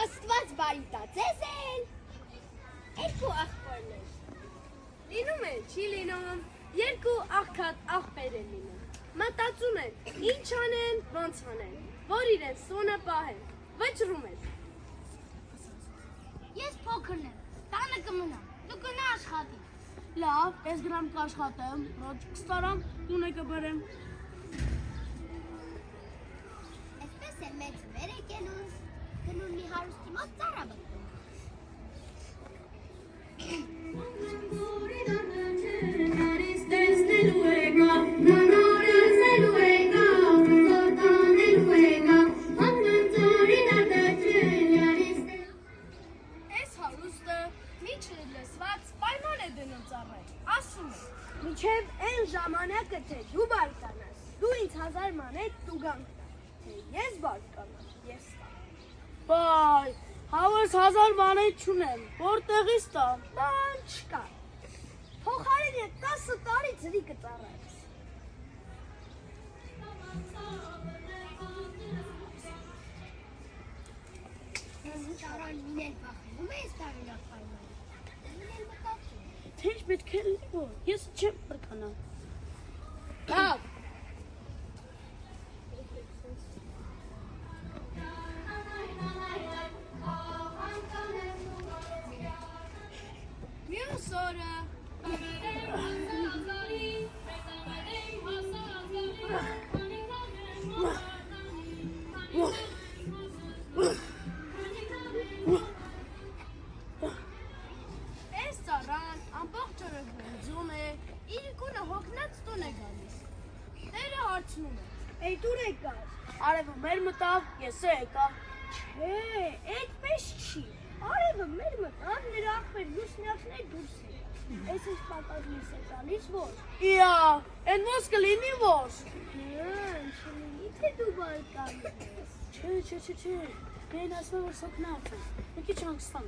Աստված բարի տա ձեզ էլ, երկու աղբորներ, լինում է, չի լինում, երկու աղքատ աղբեր են լինում, մտածում են, ինչ անեն, ոնց անեն, որ իրեն սոնը պահեն, վճռում են։ Ես փոքրն եմ, տանը կմնամ, դու գնա աշխատի։ Լավ, ես գրամ կաշխատեմ, ռոճ կստարամ, տուն է կբերեմ։ Այսպես է մեծ վեր եկելուս, գնում մի հարուստի մոտ ծառա բգնում։ Այս հարուստը միջ լսված պայման է դնում ծառայի, ասում է։ Մինչև այն ժամանակը թե դու բարկանաս, դու ինձ 1000 մանետ տուգանք տա, թե ես բարկանամ, ես տամ։ Բայ, հավես 1000 մանետ չունեմ, որտեղից տամ։ Բան չկա, փոխարեն է 10 տարի ձրի կծառայես։ Ծառան մինել վախենում է ես տարինակ պայմանը, մինել մտածում։ Թե ինչ պետք է լինի որ, ես չեմ բարկանա։ Լավ։ Մյուս օրը Այս ծառան ամբողջ օրը գնձում է, իր գունը հոգնած տուն է գալիս։ Տերը հարցնում է. Էй դուր եկար։ Արևը մեր մտավ, ես եկա։ Չէ, այդպես չի։ Արևը մեր մտավ, նրա աղբեր լուսնյակներ դուրս եկան։ Այս ինչ պատասխանիս է տալիս որ։ Իա, են ոնց կլինի որ։ Չլինի թե դու բարկանես։ Չէ, Դեն ասում է որ սոքնած է, մի քիչ հանգստան։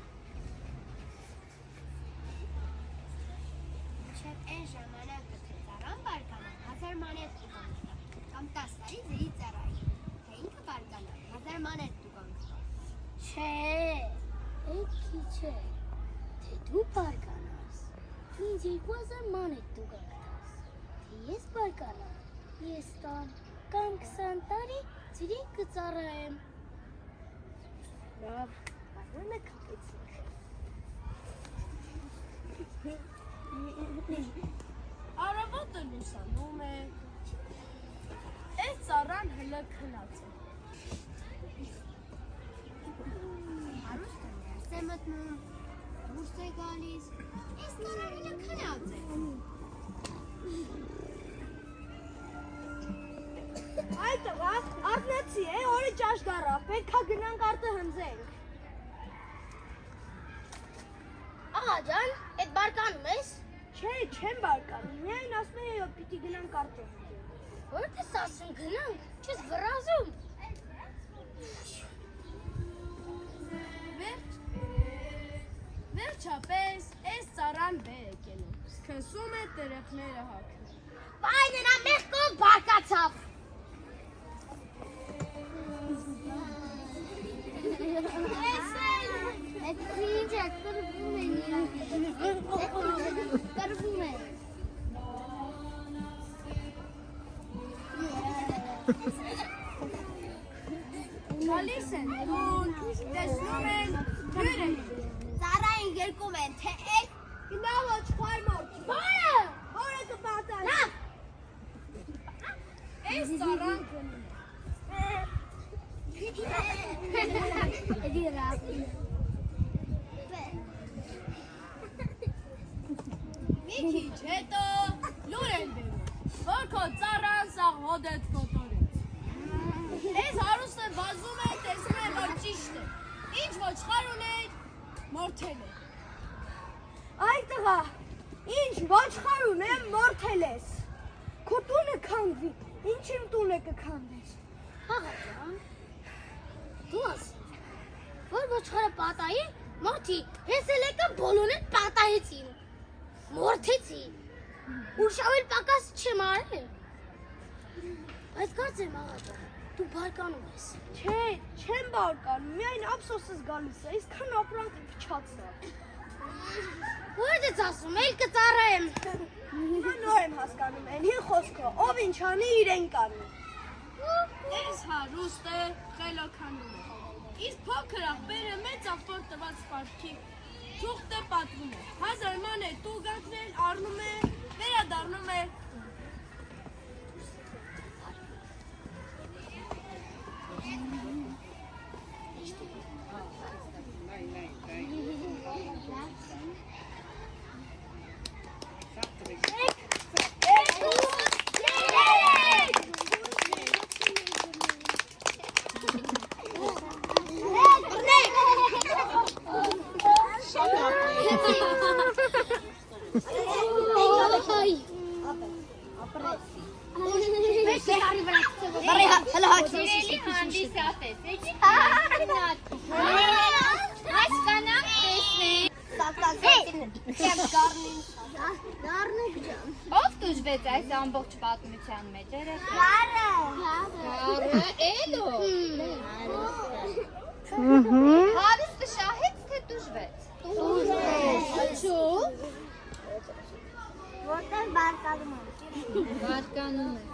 Մինչև այն ժամանակը թե ծառան բարկանա, 1000 մանետ տուգանք տա, կամ 10 տարի ձրի ծառայի, թե ինքը բարկանա, 1000 մանետ տուգանք տա։ Չէ, այդ քիչ է, թե դու բարկանաս, ինձ 2000 մանետ տուգանք տաս, թե ես բարկանամ, ես տամ, կամ 20 տարի ձրի կծառայեմ։ Լավ, բարոնը կապեցինք։ Արավոտը լուսանում է, այս ծառան հլը քնած է։ Հարուստը ներս է մտնում, դուրս է գալիս, այս ծառան հլը քնած է։ Այ տղա, արտնացի է, օրը ճաշ դարավ, պետք է գնանք արտը հնձենք։ Աղա ջան, այդ բարկանում ես։ Չէ, չեմ բարկանում, միայն ասում է, պիտի գնանք արտը հնձենք։ Որդ ես ասում գնանք, չես վրազում։ Վերջապես, այս ծառան բե եկել է, սկսում է տերեխները հագնել։ Բայ նրա մեկ կողմ բարկացավ։ Այդ ինչ է, կրվում է նիրա, կրվում է։ Գալիս են տուն, տեսնում են, հյուր են։ Ծառային երկում են, թե էկ գնալը չխարմոտ։ Բայը, որը կպատար։ Լավ։ Այս ծառան գնում է։ Էդի ռասի։ Մի քիչ հետո լուր են բերում, որ քո ծառան սաղ հոդետ կոտորեց։ Այս հարուստը վազում է, տեսնում է, որ ճիշտ է։ Ինչ ոչխար ուներ, մորթել է։ Այ տղա, ինչ ոչխար ունեմ մորթել ես։ Քո տունը քանդվի, ինչ իմ տունը կքանդվես։ Աղա ջան, դու ասես, Ոչխարը պատահի, մորթի, ես էլ եկա բոլորին պատահեցին, մորթեցի, ուրշավել պակաս չեմ արել, բայց կարծեմ աղաճա, դու բարկանում ես։ Չէ, չեմ բարկանում, միայն ափսոսս գալիս է, իսկան ապրանքը փչացա։ Ո՞ր ես ասում, էլ կծառայեմ։ Նոր եմ հասկանում, են հին խոսքը, ով ինչ անի իրեն կանի։ Ես հարուստ է, խելոքանում է։ Իսկ փոքր աղբերը մեծ աղբոր տված սպարտքի թուղթ է պատվում է։ 1000 մանե տուգանքներ առնում է, վերադառնում է։ Ով դժվեց այս ամբողջ պատմության մեջ երեխա։ Գարը էլո։ Հարուստը շահեց թե դժվեց։ Ինչու։ Որտեղ բարկանում եմ։ Բարկանում է։